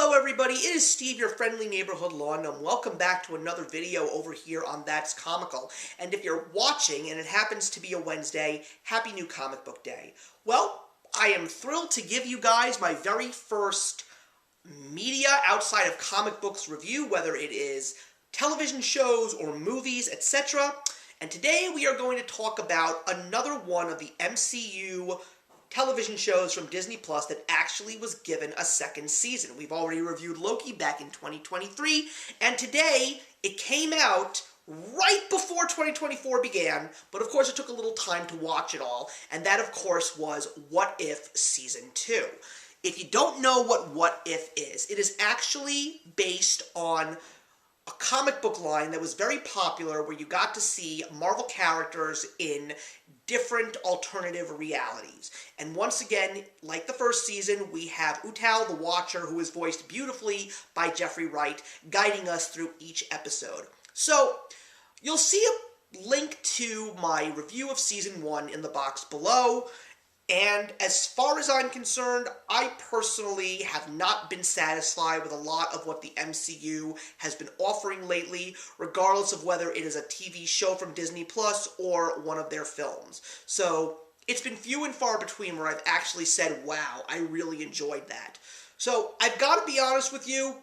Hello everybody, it is Steve, your friendly neighborhood lawn gnome. Welcome back to another video over here on That's Comical. And if you're watching and it happens to be a Wednesday, happy new comic book day. Well, I am thrilled to give you guys my very first media outside of comic books review, whether it is television shows or movies, etc. And today we are going to talk about another one of the MCU television shows from Disney Plus that actually was given a second season. We've already reviewed Loki back in 2023, and today it came out right before 2024 began, but of course it took a little time to watch it all, and that of course was What If Season 2. If you don't know what If is, it is actually based on a comic book line that was very popular where you got to see Marvel characters in different alternative realities. And once again, like the first season, we have Utal the Watcher, who is voiced beautifully by Jeffrey Wright, guiding us through each episode. So, you'll see a link to my review of Season 1 in the box below. And as far as I'm concerned, I personally have not been satisfied with a lot of what the MCU has been offering lately, regardless of whether it is a TV show from Disney Plus or one of their films. So it's been few and far between where I've actually said, wow, I really enjoyed that. So I've got to be honest with you,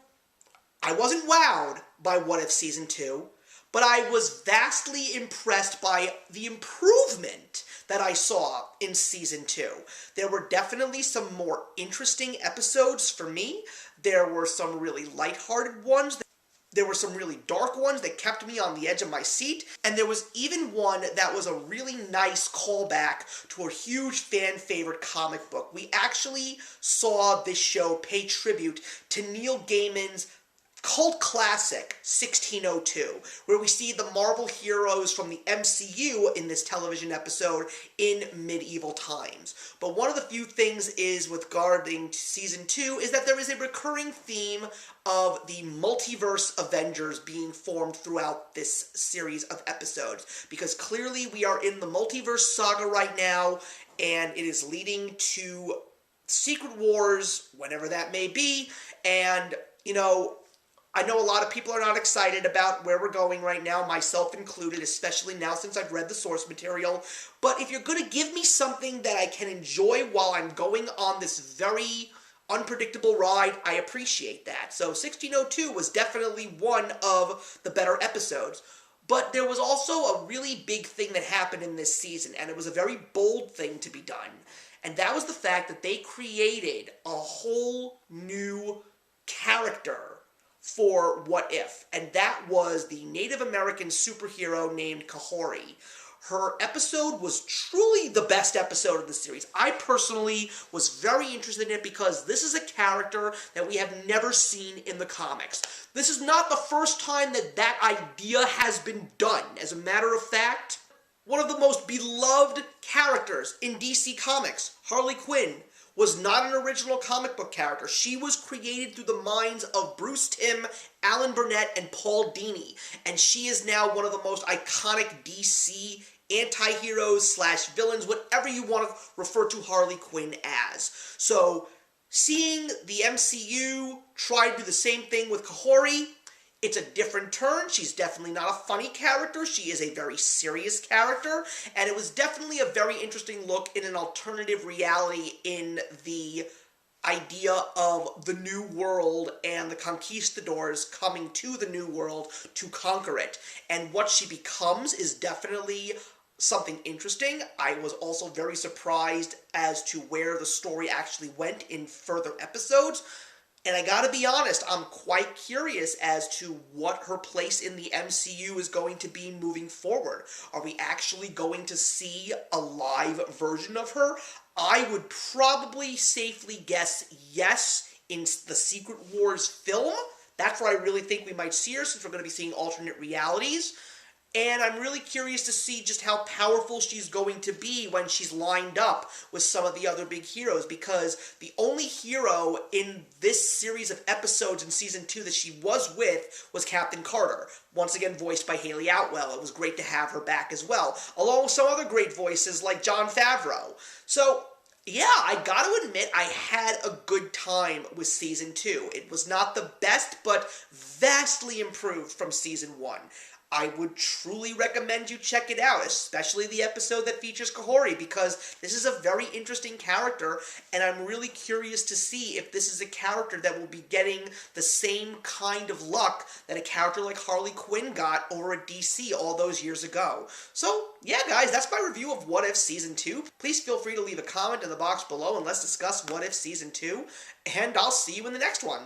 I wasn't wowed by What If Season 2, but I was vastly impressed by the improvement that I saw in Season 2. There were definitely some more interesting episodes for me. There were some really lighthearted ones. There were some really dark ones that kept me on the edge of my seat. And there was even one that was a really nice callback to a huge fan favorite comic book. We actually saw this show pay tribute to Neil Gaiman's cult classic 1602, where we see the Marvel heroes from the MCU in this television episode in medieval times. But one of the few things is regarding Season 2 is that there is a recurring theme of the multiverse Avengers being formed throughout this series of episodes, because clearly we are in the multiverse saga right now, and it is leading to Secret Wars, whenever that may be, and, you know, I know a lot of people are not excited about where we're going right now, myself included, especially now since I've read the source material. But if you're going to give me something that I can enjoy while I'm going on this very unpredictable ride, I appreciate that. So 1602 was definitely one of the better episodes. But there was also a really big thing that happened in this season, and it was a very bold thing to be done. And that was the fact that they created a whole new character for What If, and that was the Native American superhero named Kahori. Her episode was truly the best episode of the series. I personally was very interested in it because this is a character that we have never seen in the comics. This is not the first time that that idea has been done. As a matter of fact, one of the most beloved characters in DC Comics, Harley Quinn, was not an original comic book character. She was created through the minds of Bruce Timm, Alan Burnett, and Paul Dini, and she is now one of the most iconic DC anti-heroes / villains, whatever you want to refer to Harley Quinn as. So, seeing the MCU try to do the same thing with Kahori, it's a different turn. She's definitely not a funny character. She is a very serious character, and it was definitely a very interesting look in an alternative reality in the idea of the new world and the conquistadors coming to the new world to conquer it. And what she becomes is definitely something interesting. I was also very surprised as to where the story actually went in further episodes. And I gotta be honest, I'm quite curious as to what her place in the MCU is going to be moving forward. Are we actually going to see a live version of her? I would probably safely guess yes in the Secret Wars film. That's where I really think we might see her, since we're going to be seeing alternate realities. And I'm really curious to see just how powerful she's going to be when she's lined up with some of the other big heroes, because the only hero in this series of episodes in Season 2 that she was with was Captain Carter, once again voiced by Haley Atwell. It was great to have her back as well, along with some other great voices like Jon Favreau. So, Yeah, I gotta admit, I had a good time with Season 2. It was not the best, but vastly improved from Season 1. I would truly recommend you check it out, especially the episode that features Kahori, because this is a very interesting character, and I'm really curious to see if this is a character that will be getting the same kind of luck that a character like Harley Quinn got over at DC all those years ago. So, yeah, guys, that's my review of What If Season 2. Please feel free to leave a comment in the box below and let's discuss What If Season 2, and I'll see you in the next one.